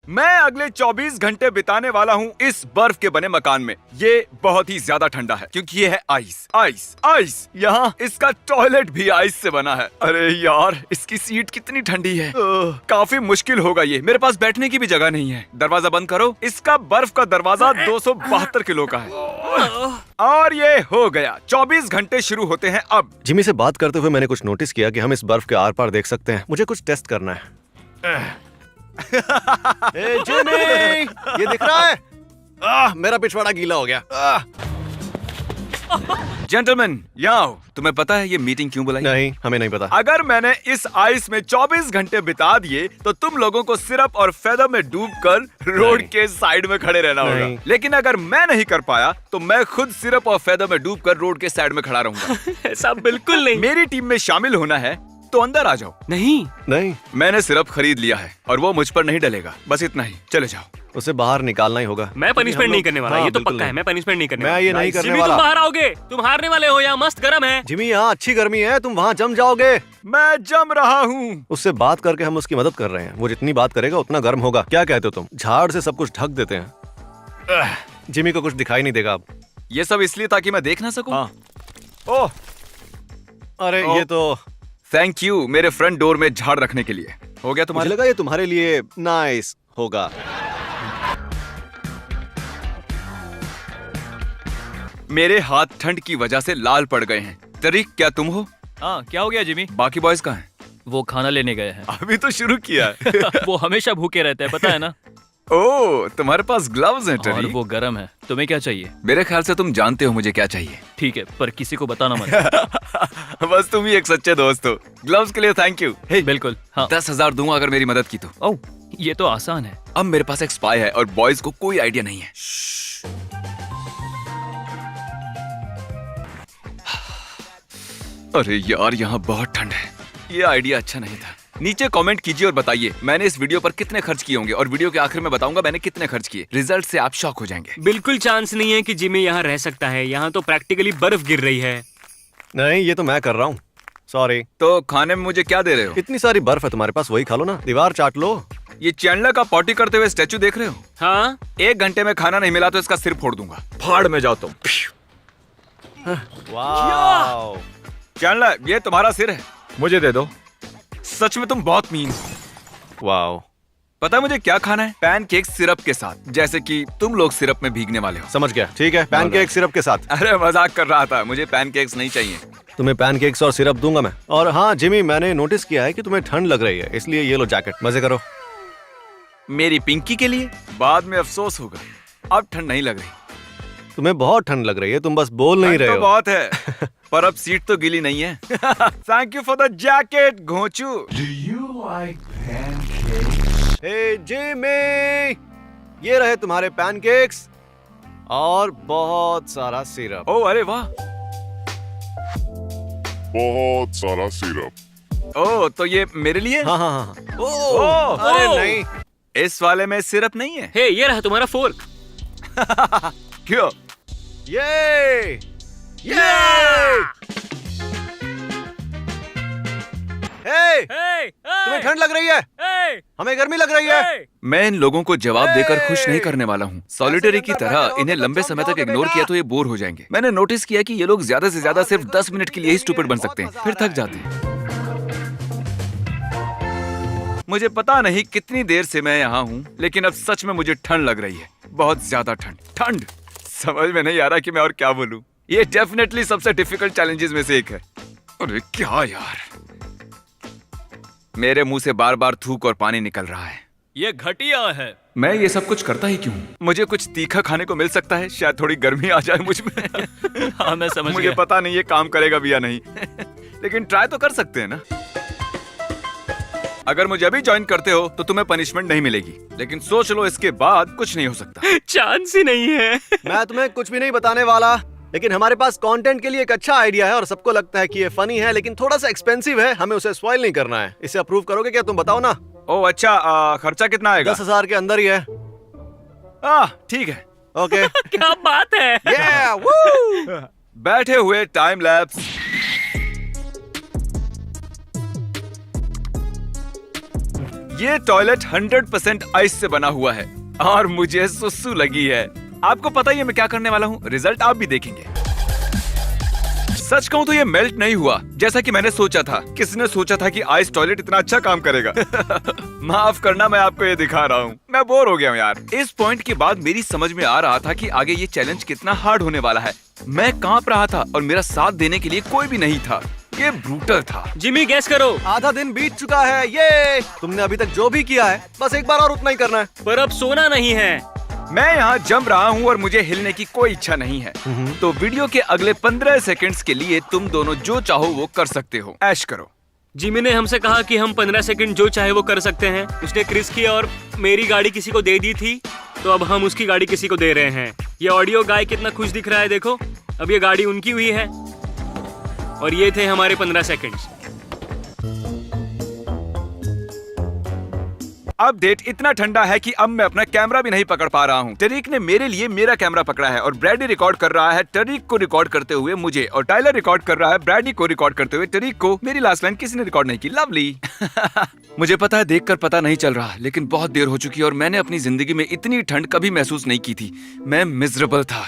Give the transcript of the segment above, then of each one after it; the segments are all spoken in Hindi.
मैं अगले 24 घंटे बिताने वाला हूँ इस बर्फ के बने मकान में। ये बहुत ही ज्यादा ठंडा है क्योंकि ये है आइस आइस आइस। यहाँ इसका टॉयलेट भी आइस से बना है। अरे यार, इसकी सीट कितनी ठंडी है। काफी मुश्किल होगा ये। मेरे पास बैठने की भी जगह नहीं है। दरवाजा बंद करो। इसका बर्फ का दरवाजा 272 किलो का है। और ये हो गया। 24 घंटे शुरू होते हैं अब। जिमी से बात करते हुए मैंने कुछ नोटिस किया कि हम इस बर्फ के आर पार देख सकते हैं। मुझे कुछ टेस्ट करना है। ए, जिमी, ये दिख रहा है? मेरा पिछवाड़ा गीला हो गया। जेंटलमैन, यहाँ आओ। तुम्हें पता है ये मीटिंग क्यों बुलाई? नहीं, हमें नहीं पता। अगर मैंने इस आइस में 24 घंटे बिता दिए तो तुम लोगों को सिरप और फेदर में डूबकर रोड के साइड में खड़े रहना होगा। लेकिन अगर मैं नहीं कर पाया तो मैं खुद सिरप और फेदर में डूबकर रोड के साइड में खड़ा रहूंगा। ऐसा बिल्कुल नहीं। मेरी टीम में शामिल होना है तो अंदर आ जाओ। नहीं, मैंने सिरप खरीद लिया है और वो मुझ पर नहीं डलेगा। बस इतना ही। चले जाओ। उसे बाहर निकालना ही होगा। मैं पनिशमेंट नहीं करने वाला। हाँ, ये तो बिल्कुल पक्का है। मैं पनिशमेंट नहीं करने मैं वाला। ये नहीं करने जिमी, वाला। तुम बाहर आओगे। तुम हारने वाले हो। यहाँ मस्त गर्म है। जिमी, यहाँ अच्छी गर्मी है, तुम वहाँ जम जाओगे। मैं जम रहा हूँ। उससे बात करके हम उसकी मदद कर रहे हैं। वो जितनी बात करेगा उतना गर्म होगा। क्या कहते हो तुम? झाड़ से सब कुछ ढक देते हैं। जिमी को कुछ दिखाई नहीं देगा अब। ये सब इसलिए ताकि मैं देख ना सकूं। हाँ। ओह, अरे ये तो थैंक यू मेरे फ्रंट डोर में झाड़ रखने के लिए। हो गया मुझे तुम्हारे? लगा ये तुम्हारे लिए नाइस होगा। मेरे हाथ ठंड की वजह से लाल पड़ गए हैं। तरीक, क्या तुम हो? हाँ, क्या हो गया जिमी? बाकी बॉयज कहाँ हैं? वो खाना लेने गए हैं। अभी तो शुरू किया है। वो हमेशा भूखे रहते हैं, पता है ना? ओह, तुम्हारे पास ग्लव्स हैं और टरीक। वो गर्म है। तुम्हें क्या चाहिए? मेरे ख्याल से तुम जानते हो मुझे क्या चाहिए। ठीक है, पर किसी को बताना मत। बस तुम ही एक सच्चे दोस्त हो। ग्लव्स के लिए थैंक यू। बिल्कुल। हाँ। 10,000 दूंगा अगर मेरी मदद की तो। ओह, ये तो आसान है। अब मेरे पास एक स्पाई है और बॉयज को कोई आइडिया नहीं है। अरे यार, यहाँ बहुत ठंड है। ये आइडिया अच्छा नहीं था। नीचे कमेंट कीजिए और बताइए मैंने इस वीडियो पर कितने खर्च किए होंगे और वीडियो के आखिर में बताऊंगा मैंने कितने खर्च किए। रिजल्ट से आप शॉक हो जाएंगे। बिल्कुल चांस नहीं है कि जिमी यहाँ रह सकता है। यहाँ तो प्रैक्टिकली बर्फ गिर रही है। नहीं, ये तो मैं कर रहा हूँ। सॉरी। तो खाने में मुझे क्या दे रहे हो? इतनी सारी बर्फ है तुम्हारे पास, वही खा लो ना। दीवार चाट लो। ये चैंडलर का पॉटी करते हुए स्टैचू देख रहे हो? हाँ, 1 घंटे में खाना नहीं मिला तो इसका सिर फोड़ दूंगा। फाड़ में जाओ तुम। वाओ। चैंडलर, ये तुम्हारा सिर है, मुझे दे दो। सच में तुम बहुत मीन हो। वाओ। पता है मुझे क्या खाना है? पैनकेक सिरप के साथ, जैसे कि तुम लोग सिरप में भीगने वाले हो। समझ गया। ठीक है, पैनकेक सिरप के साथ। अरे मजाक कर रहा था। मुझे पैनकेक्स नहीं चाहिए। तुम्हें पैनकेक्स और सिरप दूंगा मैं। और हाँ जिमी, मैंने नोटिस किया है कि तुम्हें ठंड लग रही है, इसलिए ये लो जैकेट। मजे करो। मेरी पिंकी के लिए बाद में अफसोस होगा। अब ठंड नहीं लग रही। तुम्हें बहुत ठंड लग रही है, तुम बस बोल नहीं रहे तो हो। बहुत है, पर अब सीट तो गीली नहीं है। Thank you for the jacket घोंचू। हे जिमी, ये रहे तुम्हारे पैनकेक्स और बहुत सारा सिरप। ओह अरे वाह। बहुत सारा सिरप। ओह, तो ये मेरे लिए? हाँ हाँ हाँ। ओह, अरे ओह। नहीं, इस वाले में सिरप नहीं है। हे, ये रहा तुम्हारा फोर्क। क्यों? ये हे, तुम्हें ठंड लग रही है, हमें गर्मी लग रही है। मैं इन लोगों को जवाब देकर खुश नहीं करने वाला हूँ। सॉलिटरी की तरह इन्हें लंबे समय तक इग्नोर किया तो ये बोर हो जाएंगे। मैंने नोटिस किया कि ये लोग ज्यादा से ज्यादा सिर्फ 10 मिनट के लिए ही स्टूपिड बन सकते हैं, फिर थक जाते हैं। मुझे पता नहीं कितनी देर से मैं यहाँ हूँ, लेकिन अब सच में मुझे ठंड लग रही है। बहुत ज्यादा ठंड। समझ में नहीं आ रहा कि मैं और क्या बोलूँ। ये डेफिनेटली सबसे डिफिकल्ट चैलेंजेस में से एक है। अरे क्या यार, मेरे मुंह से बार बार थूक और पानी निकल रहा है। ये घटिया है। मैं ये सब कुछ करता ही क्यों? मुझे कुछ तीखा खाने को मिल सकता है, शायद थोड़ी गर्मी आ जाए मुझ में। हाँ, मैं समझ मुझे गया। पता नहीं ये काम करेगा भी या नहीं। लेकिन ट्राई तो कर सकते हैं ना। अगर मुझे अभी ज्वाइन करते हो तो तुम्हें पनिशमेंट नहीं मिलेगी, लेकिन सोच लो इसके बाद कुछ नहीं हो सकता। चांस ही नहीं है। मैं तुम्हें कुछ भी नहीं बताने वाला, लेकिन हमारे पास कंटेंट के लिए एक अच्छा आइडिया है और सबको लगता है कि ये फनी है, लेकिन थोड़ा सा एक्सपेंसिव है। हमें उसे स्पॉइल नहीं करना है। इसे अप्रूव करोगे क्या? तुम बताओ ना। ओह अच्छा, खर्चा कितना आएगा? 10,000 के अंदर ही है। ठीक है। ओके। क्या बात है। Yeah, woo! बैठे हुए टाइम लैप्स। ये टॉयलेट 100% आइस से बना हुआ है और मुझे सुसु लगी है। आपको पता ही है मैं क्या करने वाला हूँ, रिजल्ट आप भी देखेंगे। सच कहूँ तो ये मेल्ट नहीं हुआ जैसा कि मैंने सोचा था। किसने सोचा था कि आइस टॉयलेट इतना अच्छा काम करेगा? माफ करना, मैं आपको ये दिखा रहा हूँ। मैं बोर हो गया हूँ यार। इस पॉइंट के बाद मेरी समझ में आ रहा था कि आगे ये चैलेंज कितना हार्ड होने वाला है। मैं कांप रहा था और मेरा साथ देने के लिए कोई भी नहीं था। ये ब्रूटल था। जिमी गैस करो। आधा दिन बीत चुका है। ये तुमने अभी तक जो भी किया है बस एक बार और उतना ही करना है। पर अब सोना नहीं है। मैं यहाँ जम रहा हूँ और मुझे हिलने की कोई इच्छा नहीं है। तो वीडियो के अगले 15 सेकंड्स के लिए तुम दोनों जो चाहो वो कर सकते हो। ऐश करो। जिमी ने हमसे कहा कि हम 15 सेकंड जो चाहे वो कर सकते हैं। उसने क्रिस की और मेरी गाड़ी किसी को दे दी थी, तो अब हम उसकी गाड़ी किसी को दे रहे हैं। ये ऑडियो गाय कितना खुश दिख रहा है, देखो। अब ये गाड़ी उनकी हुई है और ये थे हमारे 15 सेकंड्स। अपडेट इतना ठंडा है कि अब मैं अपना कैमरा भी नहीं पकड़ पा रहा हूँ। टरीक ने मेरे लिए मेरा कैमरा पकड़ा है और ब्रैडी रिकॉर्ड कर रहा है टरीक को रिकॉर्ड करते हुए मुझे, और टाइलर रिकॉर्ड कर रहा है ब्रैडी को रिकॉर्ड करते हुए टरीक को। मेरी लास्ट लाइन किसी ने रिकॉर्ड नहीं की। लवली। मुझे पता है देखकर पता नहीं चल रहा, लेकिन बहुत देर हो चुकी है और मैंने अपनी जिंदगी में इतनी ठंड कभी महसूस नहीं की थी। मैं मिजरेबल था,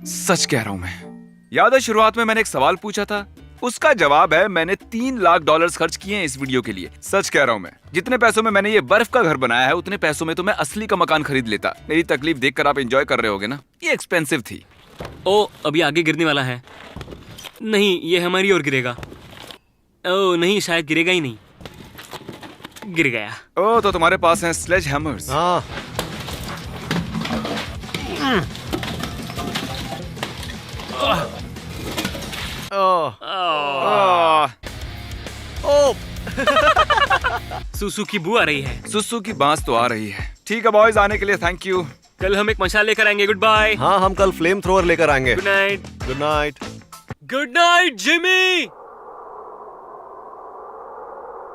सच कह रहा हूँ मैं। याद है शुरुआत में मैंने एक सवाल पूछा था, उसका जवाब है मैंने $3 लाख खर्च किए हैं इस वीडियो के लिए। सच कह रहा हूँ मैं। जितने पैसों में मैंने ये बर्फ का घर बनाया है उतने पैसों में तो मैं असली का मकान खरीद लेता। मेरी तकलीफ देखकर आप एंजॉय कर रहे होगे ना। ये एक्सपेंसिव थी। ओ, अभी आगे गिरने वाला है। नहीं, ये हमारी ओर गिरेगा। ओ नहीं, शायद गिरेगा ही नहीं। गिर गया। ओ, तो तुम्हारे पास हैं स्लेज हैमर्स। हाँ। सुसु की बू आ रही है। सुसु की बांस तो आ रही है। ठीक है बॉयज, आने के लिए थैंक यू। कल हम एक मशाल लेकर आएंगे। Good bye. हाँ, हम कल फ्लेम थ्रोअर लेकर आएंगे। Good night. Good night. Good night Jimmy.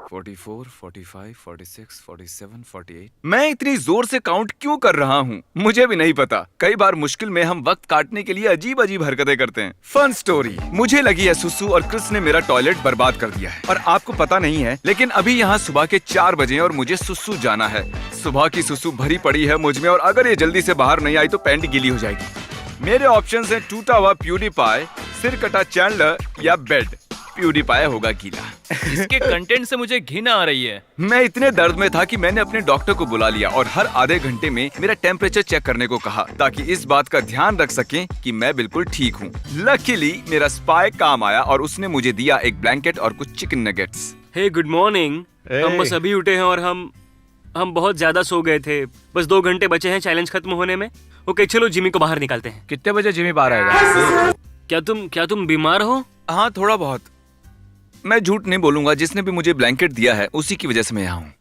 44, 45, 46, 47, 48। मैं इतनी जोर से काउंट क्यों कर रहा हूँ मुझे भी नहीं पता। कई बार मुश्किल में हम वक्त काटने के लिए अजीब अजीब हरकतें करते हैं। फन स्टोरी, मुझे लगी है सुसु और क्रिस ने मेरा टॉयलेट बर्बाद कर दिया है। और आपको पता नहीं है, लेकिन अभी यहाँ सुबह के 4 बजे और मुझे सुसु जाना है। सुबह की सुसु भरी पड़ी है मुझ में और अगर ये जल्दी से बाहर नहीं आई तो पैंट गीली हो जाएगी। मेरे ऑप्शन है टूटा हुआ प्यूडीपाई, सिर कटा चैंडलर या बेड। प्यूडीपाई होगा गीला। इसके कंटेंट से मुझे घिन आ रही है। मैं इतने दर्द में था कि मैंने अपने डॉक्टर को बुला लिया और हर आधे घंटे में मेरा टेम्परेचर चेक करने को कहा, ताकि इस बात का ध्यान रख सकें कि मैं बिल्कुल ठीक हूँ। लकीली मेरा स्पाई काम आया और उसने मुझे दिया एक ब्लैंकेट और कुछ चिकन नगेट्स। हे गुड मॉर्निंग। हम बस अभी उठे हैं और हम बहुत ज्यादा सो गए थे। बस 2 घंटे बचे हैं चैलेंज खत्म होने में। ओके, चलो जिमी को बाहर निकालते हैं। कितने बजे जिमी बाहर आएगा? क्या तुम बीमार हो? हाँ, थोड़ा बहुत। मैं झूठ नहीं बोलूंगा, जिसने भी मुझे ब्लैंकेट दिया है उसी की वजह से मैं यहाँ हूँ।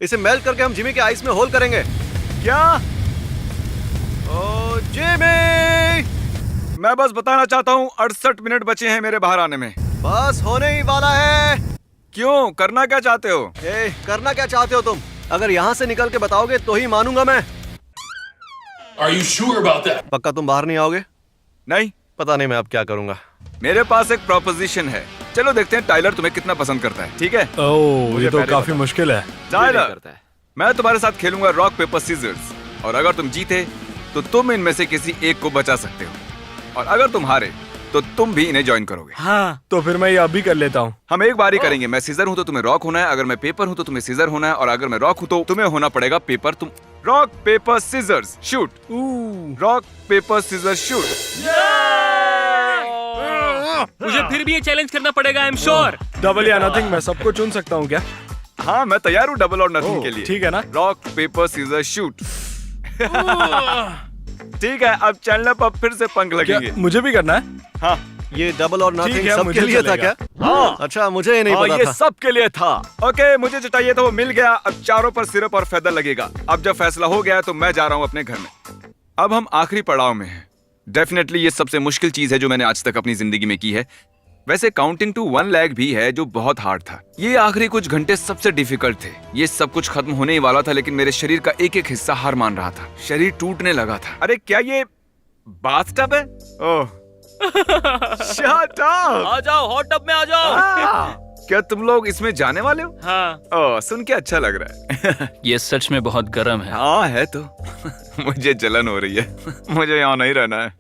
इसे मेल्ट करके हम जिमी के आइस में होल करेंगे। क्या? ओ जिमी! मैं बस बताना चाहता हूँ 68 मिनट बचे हैं मेरे बाहर आने में। बस होने ही वाला है। क्यों? करना क्या चाहते हो? करना क्या चाहते हो तुम? अगर यहाँ से निकल के बताओगे तो ही मानूंगा मैं। Are you sure about that? पक्का तुम बाहर नहीं आओगे? नहीं, पता नहीं मैं अब क्या करूंगा। मेरे पास एक प्रोपोजिशन है। चलो देखते हैं टाइलर तुम्हें कितना पसंद करता है। ठीक है? ओह, ये तो काफी मुश्किल है। टाइलर, मैं तुम्हारे साथ खेलूंगा रॉक पेपर सीजर्स, और अगर तुम जीते तो तुम इनमें से किसी एक को बचा सकते हो, और अगर तुम हारे तो तुम भी इन्हें ज्वाइन करोगे। हाँ। तो फिर मैं ये अभी कर लेता हूँ। हम एक बार ही करेंगे। मैं सीजर हूँ तो तुम्हें रॉक होना है, अगर मैं पेपर हूँ तो तुम्हें सीजर होना है, और अगर मैं रॉक हूँ तो तुम्हें होना पड़ेगा पेपर। तुम rock paper scissors shoot. Rock paper scissors shoot. मुझे फिर भी ये चैलेंज करना पड़ेगा। I am sure. डबल या नथिंग, मैं सबको चुन सकता हूँ क्या? हाँ, मैं तैयार हूँ डबल और नथिंग ओह, के लिए। ठीक है ना? Rock paper scissor shoot. ठीक है, अब चैनल पर फिर से पंख क्या लगेंगे। मुझे भी करना है? हाँ ये डबल और नथिंग ठीक है, सबके मुझे लिए था चलेगा। क्या? हाँ। अच्छा, मुझे ये नहीं हाँ, पता ये था। सबके लिए था। ओके, मुझे जो चाहिए था वो मिल गया। अब चारों पर सिरप और फेदर लगेगा। अब जब फैसला हो गया तो मैं जा रहा हूँ अपने घर में। अब हम आखिरी पड़ाव में हैं। डेफिनेटली ये सबसे मुश्किल चीज है जो मैंने आज तक अपनी जिंदगी में की है। वैसे काउंटिंग टू 1 लाख भी है जो बहुत हार्ड था। ये आखिरी कुछ घंटे सबसे डिफिकल्ट थे। ये सब कुछ खत्म होने ही वाला था, लेकिन मेरे शरीर का एक एक हिस्सा हार मान रहा था। शरीर टूटने लगा था। अरे क्या ये बाथटब है? ओह, शट अप! आ जाओ, हॉट टब में आ जाओ। क्या तुम लोग इसमें जाने वाले हो? हाँ। ओह, सुन के अच्छा लग रहा है। ये सच में बहुत गर्म है। हाँ है तो। मुझे जलन हो रही है। मुझे यहाँ नहीं रहना है।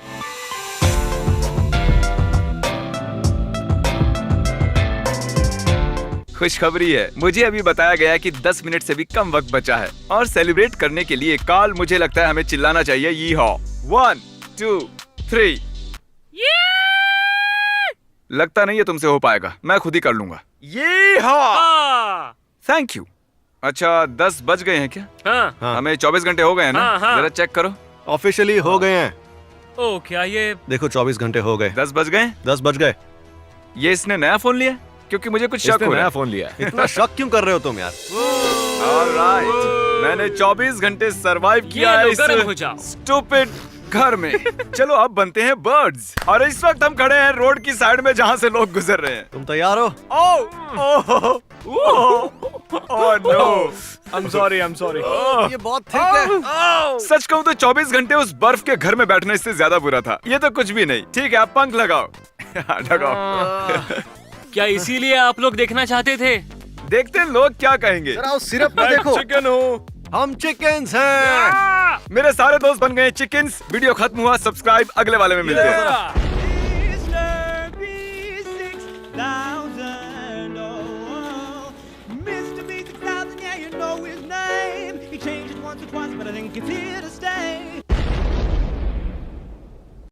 खुशखबरी है, मुझे अभी बताया गया है कि 10 मिनट से भी कम वक्त बचा है और सेलिब्रेट करने के लिए काल मुझे लगता है हमें चिल्लाना चाहिए यी हॉ। 1 2 3। लगता नहीं है तुमसे हो पाएगा, मैं खुद ही कर लूंगा। ये हाँ। Thank you. अच्छा 10 बज गए हैं क्या? हाँ। हाँ। हमें 24 घंटे हो गए हैं ना? हाँ, हाँ। जरा चेक करो। ऑफिशियली हो गए हैं। ओ क्या ये देखो 24 घंटे हो गए। 10 बज गए। 10 बज गए। ये इसने नया फोन लिया? क्योंकि मुझे कुछ शक इसने हो रहा नया है। फोन लिया है। इतना शक क्यों कर रहे हो तुम यार? ऑलराइट, मैंने 24 घंटे सरवाइव किया है लो, इस गर्म हो जाओ। स्टूपिड घर में। चलो अब बनते हैं बर्ड्स। और इस वक्त हम खड़े हैं रोड की साइड में जहाँ से लोग गुजर रहे हैं। तुम तैयार हो? Oh no, I'm sorry. ये बहुत थिक है। सच कहूँ तो 24 घंटे उस बर्फ के घर में बैठने से ज्यादा बुरा था। ये तो कुछ भी नहीं। ठीक है, आप पंख लगाओ। लगाओ। क्या इसीलिए आप लोग देखना चाहते थे? देखते हैं लोग क्या कहेंगे। जरा उस सिरप को देखो। चिकन हूँ। हम चिकन्स हैं। मेरे सारे दोस्त बन गए चिकन्स। वीडियो खत्म हुआ, सब्सक्राइब, अगले वाले में मिलते हैं। Mr. B6000, oh, Mr. B6000, yeah, you know his name. He changed it once or twice, but I think it's here to stay.